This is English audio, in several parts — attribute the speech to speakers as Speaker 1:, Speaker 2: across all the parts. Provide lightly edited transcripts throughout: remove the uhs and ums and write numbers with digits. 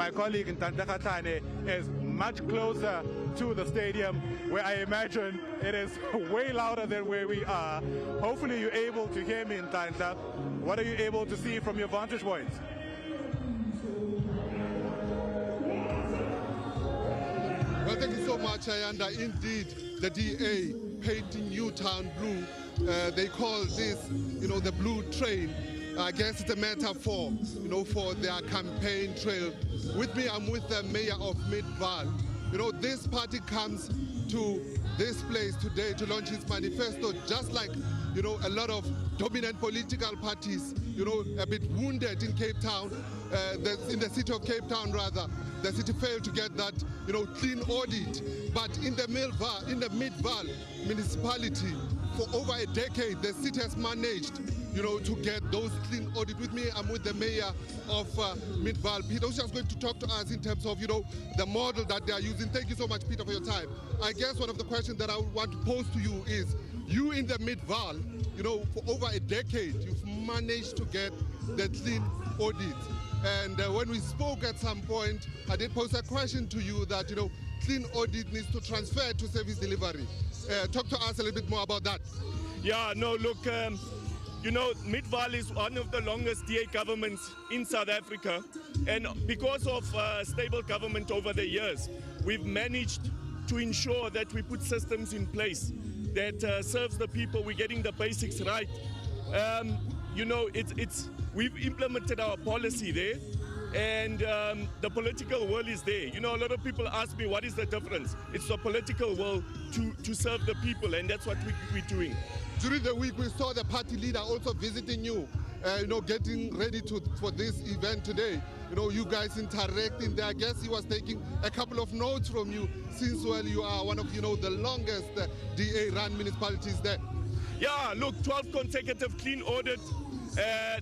Speaker 1: my colleague Ntlantla Kgatlhane is much closer to the stadium, where I imagine it is way louder than where we are. Hopefully you're able to hear me, Ntlantla. What are you able to see from your vantage point?
Speaker 2: Well, thank you so much, Ayanda. Indeed, the DA painting Newtown blue. They call this, the blue train. I guess it's a metaphor, for their campaign trail. With me, I'm with the mayor of Midvaal. This party comes to this place today to launch its manifesto, just like, a lot of dominant political parties, a bit wounded in Cape Town, in the city of Cape Town, rather. The city failed to get that, clean audit. But in the Midvaal municipality, for over a decade, the city has managed, to get those clean audit. With me, I'm with the mayor of Midvaal. Peter was just going to talk to us in terms of, the model that they are using. Thank you so much, Peter, for your time. I guess one of the questions that I would want to pose to you is, you in the Midvaal, for over a decade, you've managed to get the clean audit. And when we spoke at some point, I did pose a question to you that, clean audit needs to transfer to service delivery. Talk to us a little bit more about that.
Speaker 3: Yeah, no, look, Midvaal is one of the longest DA governments in South Africa. And because of stable government over the years, we've managed to ensure that we put systems in place that serves the people. We're getting the basics right. We've implemented our policy there, and the political will is there. A lot of people ask me, what is the difference? It's the political will to serve the people, and that's what we're doing.
Speaker 2: During the week, we saw the party leader also visiting you, getting ready for this event today. You guys interacting there. I guess he was taking a couple of notes from you, since, well, you are one of, the longest DA-run municipalities there.
Speaker 3: Yeah, look, 12 consecutive clean audit.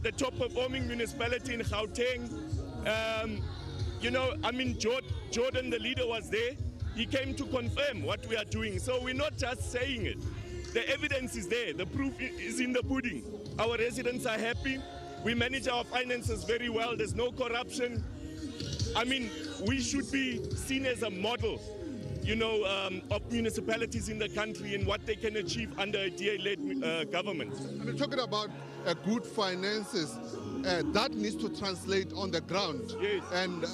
Speaker 3: The top performing municipality in Gauteng. Jordan, the leader, was there. He came to confirm what we are doing. So we're not just saying it. The evidence is there. The proof is in the pudding. Our residents are happy. We manage our finances very well. There's no corruption. We should be seen as a model, of municipalities in the country and what they can achieve under a DA-led government.
Speaker 2: Talking about good finances, that needs to translate on the ground.
Speaker 3: Yes.
Speaker 2: And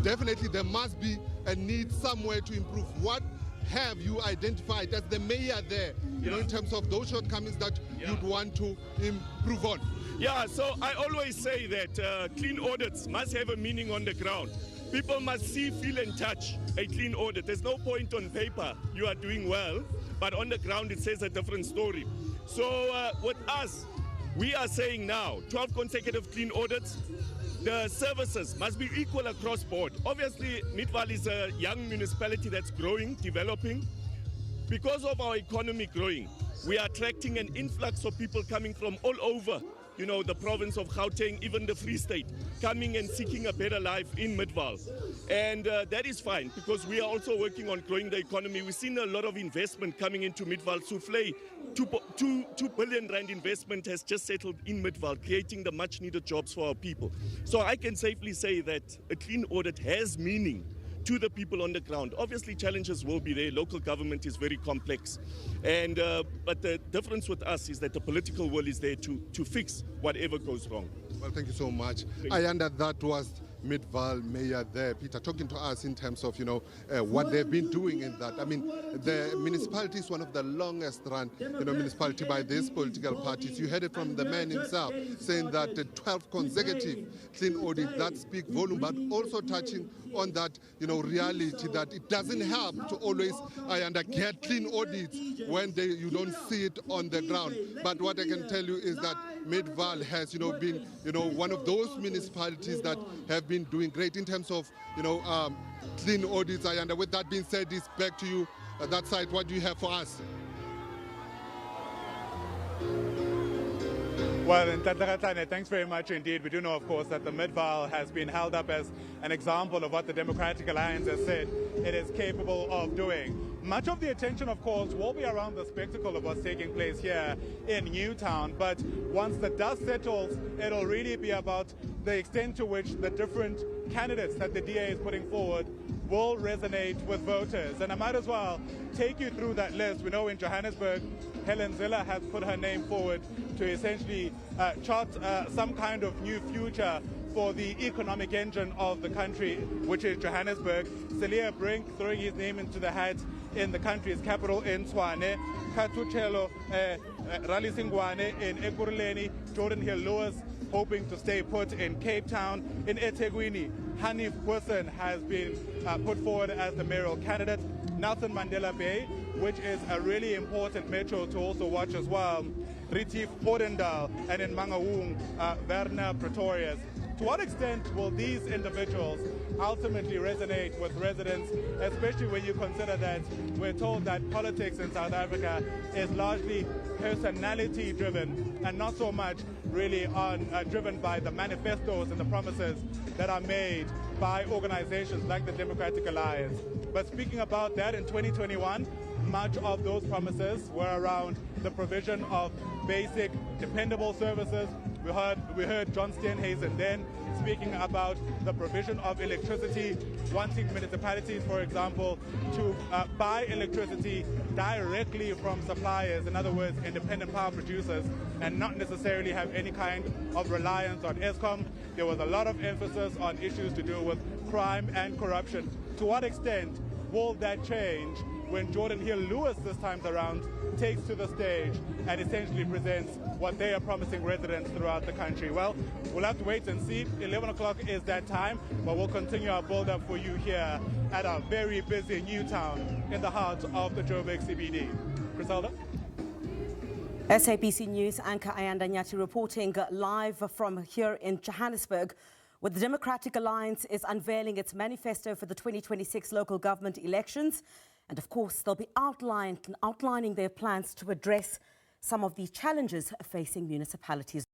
Speaker 2: definitely there must be a need somewhere to improve. What have you identified as the mayor there, in terms of those shortcomings that you'd want to improve on?
Speaker 3: Yeah, so I always say that clean audits must have a meaning on the ground. People must see, feel and touch a clean audit. There's no point on paper you are doing well, but on the ground it says a different story. So with us, we are saying now 12 consecutive clean audits. The services must be equal across board. Obviously, Midvaal is a young municipality that's growing, developing. Because of our economy growing, we are attracting an influx of people coming from all over, the province of Gauteng, even the Free State, coming and seeking a better life in Midvaal. And that is fine, because we are also working on growing the economy. We've seen a lot of investment coming into Midvaal. Souffle, 2 billion rand investment has just settled in Midvaal, creating the much needed jobs for our people. So I can safely say that a clean audit has meaning to the people on the ground. Obviously, challenges will be there. Local government is very complex. And but the difference with us is that the political will is there to fix whatever goes wrong.
Speaker 2: Well, thank you so much. Ayanda, that was Midvaal mayor there, Peter, talking to us in terms of, what they've been doing in that. The municipality is one of the longest run, municipality by these political parties. You heard it from the man himself, saying that the 12 consecutive clean audit, that speak volume, but also touching on that, reality that it doesn't help to always, get clean audits when you don't see it on the ground. But what I can tell you is that Midvaal has, been, one of those municipalities that have been doing great in terms of, clean audits. And with that being said, it's back to you, that side. What do you have for us?
Speaker 1: Well, Ntlantla Kgatlhane, thanks very much indeed. We do know, of course, that the Midvaal has been held up as an example of what the Democratic Alliance has said it is capable of doing. Much of the attention, of course, will be around the spectacle of what's taking place here in Newtown. But once the dust settles, it'll really be about the extent to which the different candidates that the DA is putting forward will resonate with voters. And I might as well take you through that list. We know in Johannesburg, Helen Zille has put her name forward to essentially chart some kind of new future for the economic engine of the country, which is Johannesburg. Celia Brink throwing his name into the hat in the country's capital in Tshwane. Katuchelo Ralisingwane in Ekurhuleni. Jordan Hill Lewis hoping to stay put in Cape Town. In eThekwini, Hanif Hussain has been put forward as the mayoral candidate. Nelson Mandela Bay, which is a really important metro to also watch as well. Retief Odendal, and in Mangaung, Werner Pretorius. To what extent will these individuals ultimately resonate with residents, especially when you consider that we're told that politics in South Africa is largely personality driven and not so much really driven by the manifestos and the promises that are made by organizations like the Democratic Alliance. But speaking about that, in 2021, much of those promises were around the provision of basic, dependable services. We heard John Steenhuisen then speaking about the provision of electricity, wanting municipalities, for example, to buy electricity directly from suppliers, in other words, independent power producers, and not necessarily have any kind of reliance on Eskom. There was a lot of emphasis on issues to do with crime and corruption. To what extent will that change when Jordan Hill Lewis this time around takes to the stage and essentially presents what they are promising residents throughout the country? Well, we'll have to wait and see. 11 o'clock is that time, but we'll continue our build-up for you here at our very busy new town in the heart of the Joburg CBD. Griselda?
Speaker 4: SABC News anchor Ayanda Nyati reporting live from here in Johannesburg, where the Democratic Alliance is unveiling its manifesto for the 2026 local government elections. And of course, they'll be outlining their plans to address some of the challenges facing municipalities.